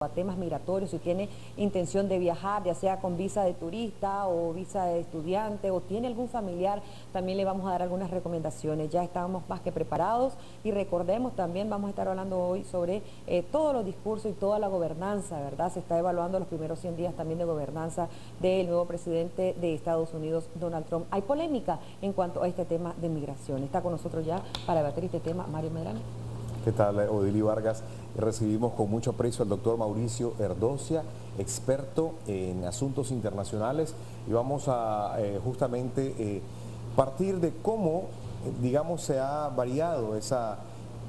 a temas migratorios, si tiene intención de viajar, ya sea con visa de turista o visa de estudiante, o tiene algún familiar, también le vamos a dar algunas recomendaciones. Ya estamos más que preparados y recordemos también, vamos a estar hablando hoy sobre todos los discursos y toda la gobernanza, ¿verdad? Se está evaluando los primeros 100 días también de gobernanza del nuevo presidente de Estados Unidos, Donald Trump. Hay polémica en cuanto a este tema de migración. Está con nosotros ya para debatir este tema Mario Medrano. ¿Qué tal, Odili Vargas? Recibimos con mucho aprecio al doctor Mauricio Erdocia, experto en asuntos internacionales, y vamos a justamente partir de cómo, digamos, se ha variado esa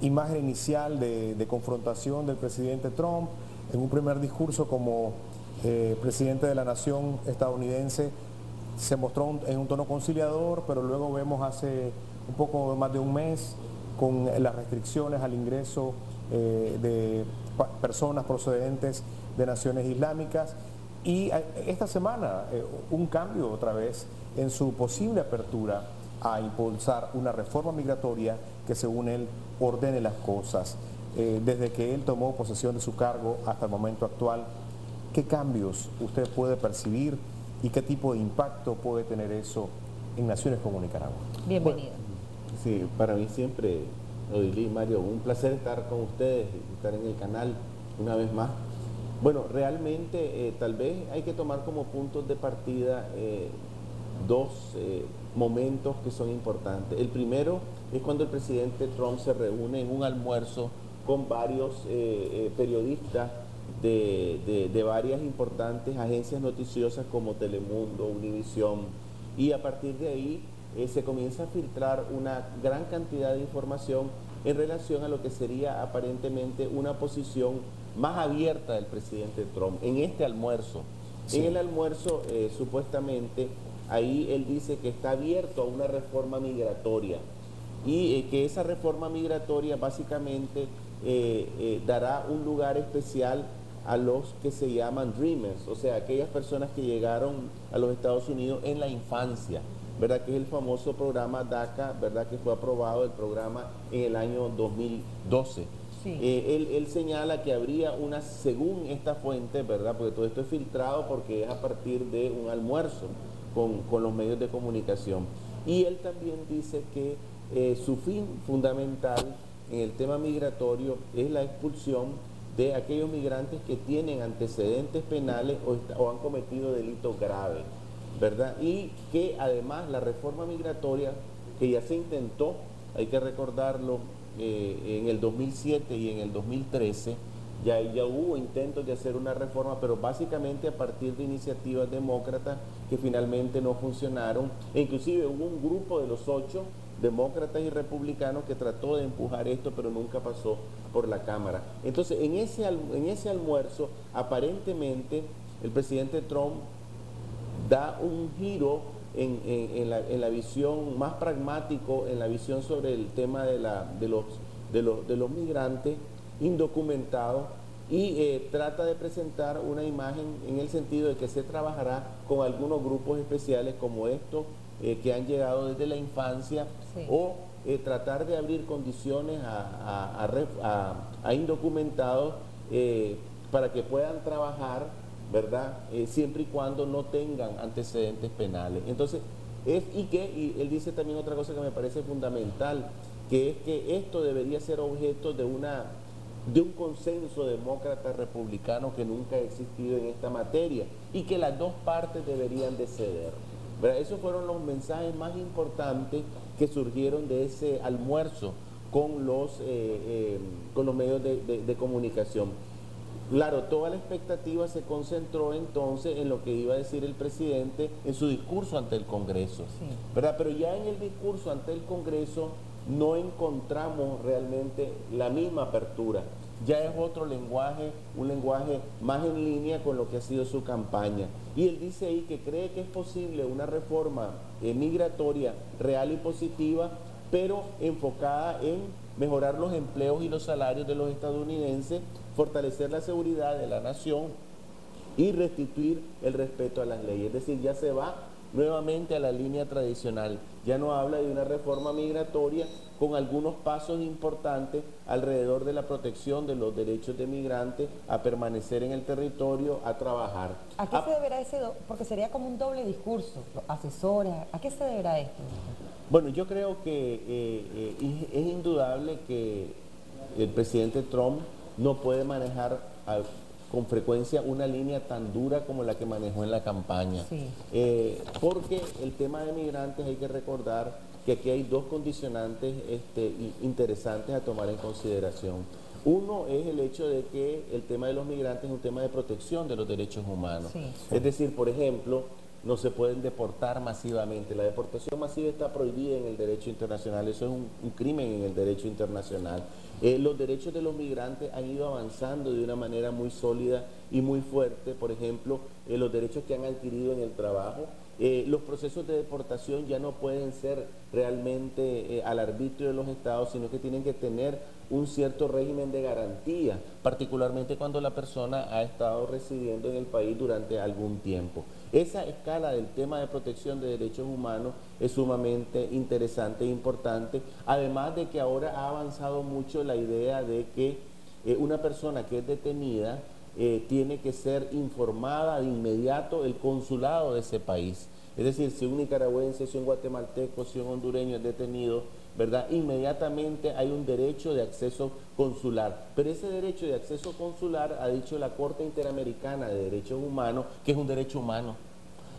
imagen inicial de confrontación del presidente Trump. En un primer discurso como presidente de la nación estadounidense se mostró en un tono conciliador, pero luego vemos hace un poco más de un mes con las restricciones al ingreso de personas procedentes de naciones islámicas, y esta semana un cambio otra vez en su posible apertura a impulsar una reforma migratoria que, según él, ordene las cosas. Desde que él tomó posesión de su cargo hasta el momento actual, ¿qué cambios usted puede percibir y qué tipo de impacto puede tener eso en naciones como Nicaragua? Bienvenido. Sí, para mí siempre, Odili y Mario, un placer estar con ustedes, estar en el canal una vez más. Bueno, realmente tal vez hay que tomar como puntos de partida dos momentos que son importantes. El primero es cuando el presidente Trump se reúne en un almuerzo con varios periodistas de varias importantes agencias noticiosas como Telemundo, Univisión, y a partir de ahí se comienza a filtrar una gran cantidad de información en relación a lo que sería aparentemente una posición más abierta del presidente Trump en este almuerzo. Sí. En el almuerzo, supuestamente, ahí él dice que está abierto a una reforma migratoria y que esa reforma migratoria básicamente dará un lugar especial a los que se llaman Dreamers, o sea, aquellas personas que llegaron a los Estados Unidos en la infancia, ¿verdad? Que es el famoso programa DACA, ¿verdad? Que fue aprobado el programa en el año 2012. Sí. Él señala que habría una, según esta fuente, ¿verdad? Porque todo esto es filtrado porque es a partir de un almuerzo con los medios de comunicación. Y él también dice que su fin fundamental en el tema migratorio es la expulsión de aquellos migrantes que tienen antecedentes penales o han cometido delitos graves, ¿verdad? Y que además la reforma migratoria, que ya se intentó, hay que recordarlo, en el 2007 y en el 2013, ya hubo intentos de hacer una reforma, pero básicamente a partir de iniciativas demócratas que finalmente no funcionaron, e inclusive hubo un grupo de los 8 demócratas y republicanos que trató de empujar esto, pero nunca pasó por la Cámara. Entonces, en ese almuerzo, aparentemente, el presidente Trump da un giro en la visión más pragmático, en la visión sobre el tema de los migrantes indocumentados, y trata de presentar una imagen en el sentido de que se trabajará con algunos grupos especiales como estos que han llegado desde la infancia, sí, o tratar de abrir condiciones a indocumentados para que puedan trabajar, ¿verdad? Siempre y cuando no tengan antecedentes penales. Entonces, y él dice también otra cosa que me parece fundamental, que es que esto debería ser objeto de un consenso demócrata-republicano que nunca ha existido en esta materia y que las dos partes deberían de ceder, ¿verdad? Esos fueron los mensajes más importantes que surgieron de ese almuerzo con los medios de comunicación. Claro, toda la expectativa se concentró entonces en lo que iba a decir el presidente en su discurso ante el Congreso, sí, ¿verdad? Pero ya en el discurso ante el Congreso no encontramos realmente la misma apertura. Ya es otro lenguaje, un lenguaje más en línea con lo que ha sido su campaña. Y él dice ahí que cree que es posible una reforma migratoria real y positiva, pero enfocada en mejorar los empleos y los salarios de los estadounidenses, fortalecer la seguridad de la nación y restituir el respeto a las leyes. Es decir, ya se va nuevamente a la línea tradicional. Ya no habla de una reforma migratoria con algunos pasos importantes alrededor de la protección de los derechos de migrantes a permanecer en el territorio, a trabajar. ¿A qué se deberá porque sería como un doble discurso, los asesores, ¿a qué se deberá esto? Bueno, yo creo que es indudable que el presidente Trump no puede manejar con frecuencia una línea tan dura como la que manejó en la campaña. Sí. Porque el tema de migrantes hay que recordar que aquí hay dos condicionantes interesantes a tomar en consideración. Uno es el hecho de que el tema de los migrantes es un tema de protección de los derechos humanos. Sí. Es decir, por ejemplo, no se pueden deportar masivamente. La deportación masiva está prohibida en el derecho internacional. Eso es un crimen en el derecho internacional. Los derechos de los migrantes han ido avanzando de una manera muy sólida y muy fuerte. Por ejemplo, los derechos que han adquirido en el trabajo. Los procesos de deportación ya no pueden ser realmente al arbitrio de los estados, sino que tienen que tener un cierto régimen de garantía, particularmente cuando la persona ha estado residiendo en el país durante algún tiempo. Esa escala del tema de protección de derechos humanos es sumamente interesante e importante, además de que ahora ha avanzado mucho la idea de que una persona que es detenida tiene que ser informada de inmediato el consulado de ese país. Es decir, si un nicaragüense, si un guatemalteco, si un hondureño es detenido, ¿verdad? Inmediatamente hay un derecho de acceso consular. Pero ese derecho de acceso consular, ha dicho la Corte Interamericana de Derechos Humanos, que es un derecho humano.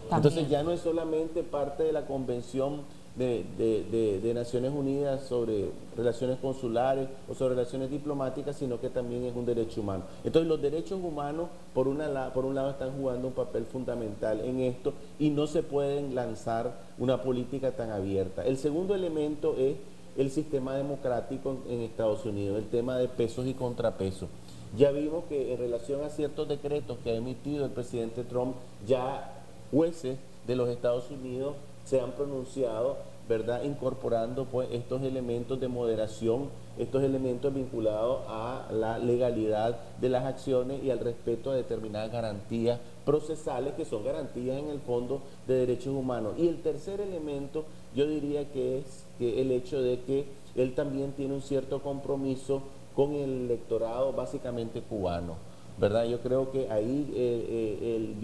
También. Entonces ya no es solamente parte de la Convención de Naciones Unidas sobre relaciones consulares o sobre relaciones diplomáticas, sino que también es un derecho humano. Entonces los derechos humanos por un lado están jugando un papel fundamental en esto y no se pueden lanzar una política tan abierta. El segundo elemento es el sistema democrático en Estados Unidos, el tema de pesos y contrapesos. Ya vimos que en relación a ciertos decretos que ha emitido el presidente Trump, ya jueces de los Estados Unidos se han pronunciado, ¿verdad?, incorporando pues estos elementos de moderación, estos elementos vinculados a la legalidad de las acciones y al respeto a determinadas garantías procesales que son garantías en el fondo de derechos humanos. Y el tercer elemento yo diría que es el hecho de que él también tiene un cierto compromiso con el electorado básicamente cubano, ¿verdad? Yo creo que ahí él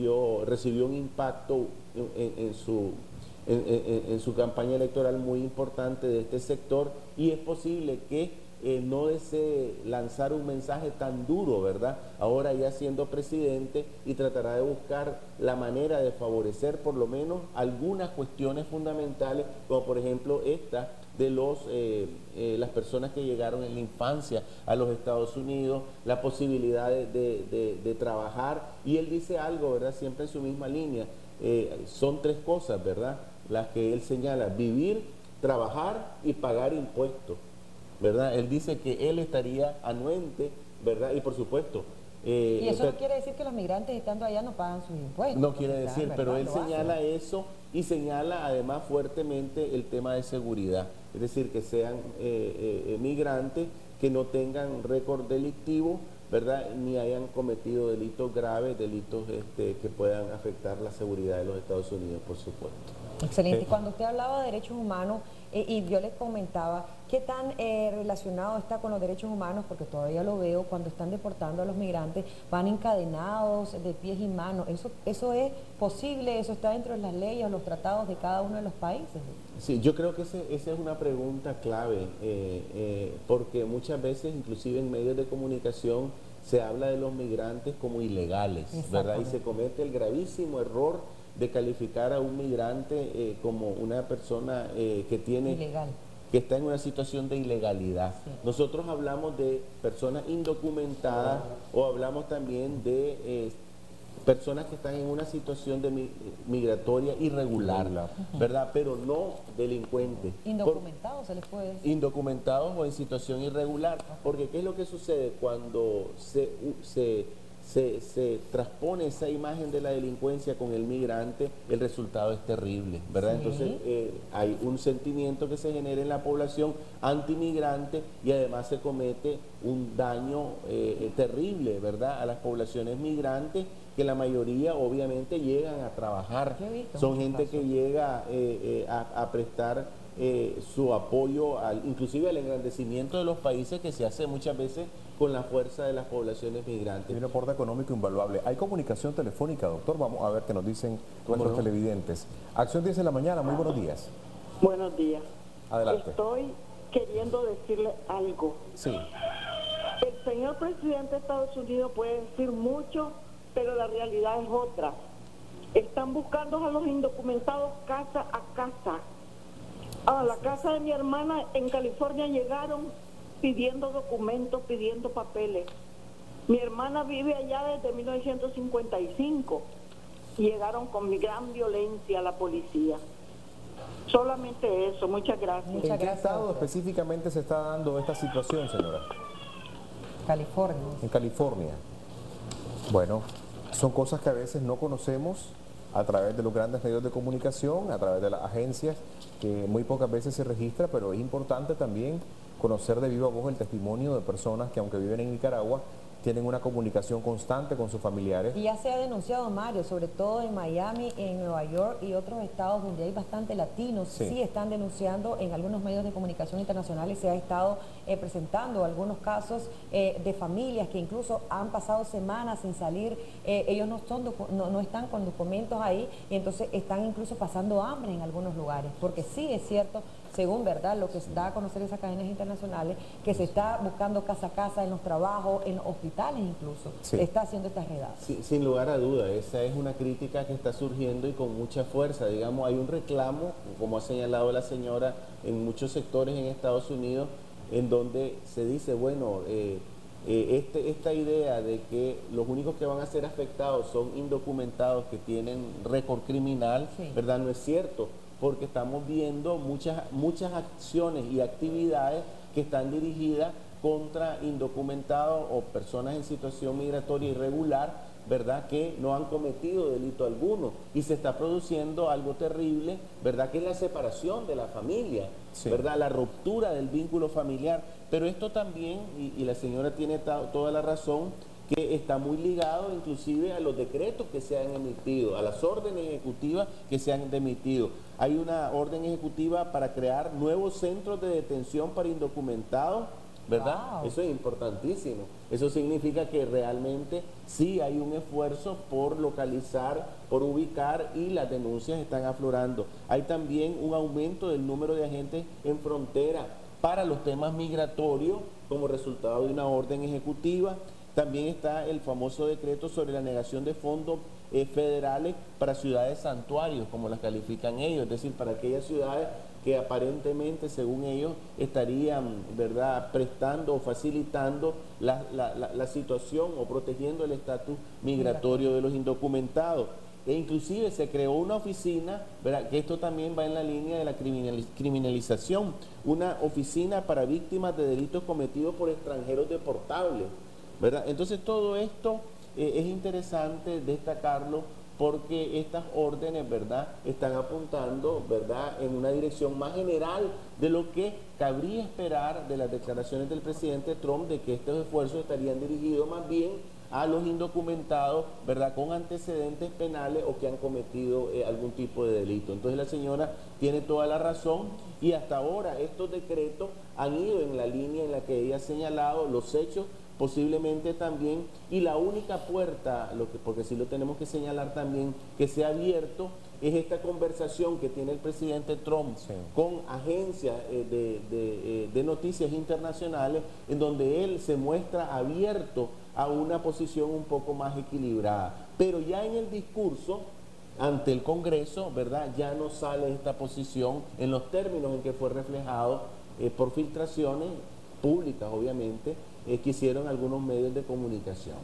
recibió un impacto en su campaña electoral muy importante de este sector, y es posible que no desee lanzar un mensaje tan duro, ¿verdad? Ahora ya siendo presidente, y tratará de buscar la manera de favorecer por lo menos algunas cuestiones fundamentales, como por ejemplo esta de las personas que llegaron en la infancia a los Estados Unidos, la posibilidad de trabajar. Y él dice algo, ¿verdad?, siempre en su misma línea. Son tres cosas, ¿verdad?, las que él señala: vivir, trabajar y pagar impuestos, ¿verdad? Él dice que él estaría anuente, ¿verdad? Y por supuesto... y eso no quiere decir que los migrantes estando allá no pagan sus impuestos. No quiere decir, pero él señala eso, y señala además fuertemente el tema de seguridad. Es decir, que sean migrantes que no tengan récord delictivo, ¿verdad?, ni hayan cometido delitos graves, delitos que puedan afectar la seguridad de los Estados Unidos, por supuesto. Excelente. Cuando usted hablaba de derechos humanos, y yo les comentaba, ¿qué tan relacionado está con los derechos humanos? Porque todavía lo veo, cuando están deportando a los migrantes, van encadenados de pies y manos. ¿Eso es posible? ¿Eso está dentro de las leyes o los tratados de cada uno de los países? Sí, yo creo que esa es una pregunta clave, porque muchas veces, inclusive en medios de comunicación, se habla de los migrantes como ilegales, ¿verdad? Y se comete el gravísimo error de calificar a un migrante como una persona que está en una situación de ilegalidad. Sí. Nosotros hablamos de personas indocumentadas, o hablamos también de personas que están en una situación de migratoria irregular, ¿verdad? Pero no delincuentes. ¿Indocumentados se les puede decir? Indocumentados o en situación irregular. Porque ¿qué es lo que sucede cuando se se transpone esa imagen de la delincuencia con el migrante, el resultado es terrible, ¿verdad? Sí. Entonces hay un sentimiento que se genera en la población antimigrante y además se comete un daño terrible, ¿verdad? A las poblaciones migrantes, que la mayoría obviamente llegan a trabajar. Son gente que llega a prestar su apoyo inclusive al engrandecimiento de los países, que se hace muchas veces con la fuerza de las poblaciones migrantes. Tiene un aporte económico invaluable. Hay comunicación telefónica, doctor. Vamos a ver qué nos dicen nuestros televidentes. Acción 10 de la mañana, muy buenos días. Buenos días. Adelante. Estoy queriendo decirle algo. Sí. El señor presidente de Estados Unidos puede decir mucho, pero la realidad es otra. Están buscando a los indocumentados casa a casa. A la casa de mi hermana en California llegaron pidiendo documentos, pidiendo papeles. Mi hermana vive allá desde 1955. Llegaron con gran violencia a la policía. Solamente eso, muchas gracias. ¿En qué estado específicamente se está dando esta situación, señora? California. En California. Bueno, son cosas que a veces no conocemos a través de los grandes medios de comunicación, a través de las agencias, que muy pocas veces se registra, pero es importante también conocer de viva voz el testimonio de personas que, aunque viven en Nicaragua, tienen una comunicación constante con sus familiares. Y ya se ha denunciado, Mario, sobre todo en Miami, en Nueva York y otros estados donde hay bastante latinos, sí están denunciando en algunos medios de comunicación internacionales. Se ha estado presentando algunos casos de familias que incluso han pasado semanas sin salir, ellos no están con documentos ahí, y entonces están incluso pasando hambre en algunos lugares, porque sí es cierto, según verdad lo que da a conocer esas cadenas internacionales, que se está buscando casa a casa, en los trabajos, en los hospitales incluso, se está haciendo estas redadas. Sí, sin lugar a duda, esa es una crítica que está surgiendo y con mucha fuerza. Digamos, hay un reclamo, como ha señalado la señora, en muchos sectores en Estados Unidos, en donde se dice, bueno, esta idea de que los únicos que van a ser afectados son indocumentados que tienen récord criminal, ¿verdad? No es cierto, porque estamos viendo muchas acciones y actividades que están dirigidas contra indocumentados o personas en situación migratoria irregular, ¿verdad?, que no han cometido delito alguno, y se está produciendo algo terrible, ¿verdad?, que es la separación de la familia, ¿verdad?, la ruptura del vínculo familiar. Pero esto también, y la señora tiene toda la razón, que está muy ligado inclusive a los decretos que se han emitido, a las órdenes ejecutivas que se han emitido. Hay una orden ejecutiva para crear nuevos centros de detención para indocumentados, ¿verdad? Eso es importantísimo. Eso significa que realmente sí hay un esfuerzo por localizar, por ubicar, y las denuncias están aflorando. Hay también un aumento del número de agentes en frontera para los temas migratorios como resultado de una orden ejecutiva. También está el famoso decreto sobre la negación de fondos federales para ciudades santuarios, como las califican ellos, es decir, para aquellas ciudades que aparentemente, según ellos, estarían, ¿verdad?, prestando o facilitando la situación o protegiendo el estatus migratorio de los indocumentados. E inclusive se creó una oficina, ¿verdad?, que esto también va en la línea de la criminalización, una oficina para víctimas de delitos cometidos por extranjeros deportables, ¿verdad? Entonces todo esto es interesante destacarlo, porque estas órdenes, ¿verdad?, están apuntando, ¿verdad?, en una dirección más general de lo que cabría esperar de las declaraciones del presidente Trump, de que estos esfuerzos estarían dirigidos más bien a los indocumentados, ¿verdad?, con antecedentes penales o que han cometido algún tipo de delito. Entonces la señora tiene toda la razón, y hasta ahora estos decretos han ido en la línea en la que ella ha señalado, los hechos posiblemente también, y la única puerta, porque sí lo tenemos que señalar también, que se ha abierto, es esta conversación que tiene el presidente Trump con agencias de noticias internacionales, en donde él se muestra abierto a una posición un poco más equilibrada. Pero ya en el discurso ante el Congreso, ¿verdad?, ya no sale esta posición en los términos en que fue reflejado por filtraciones públicas, obviamente, que hicieron algunos medios de comunicación.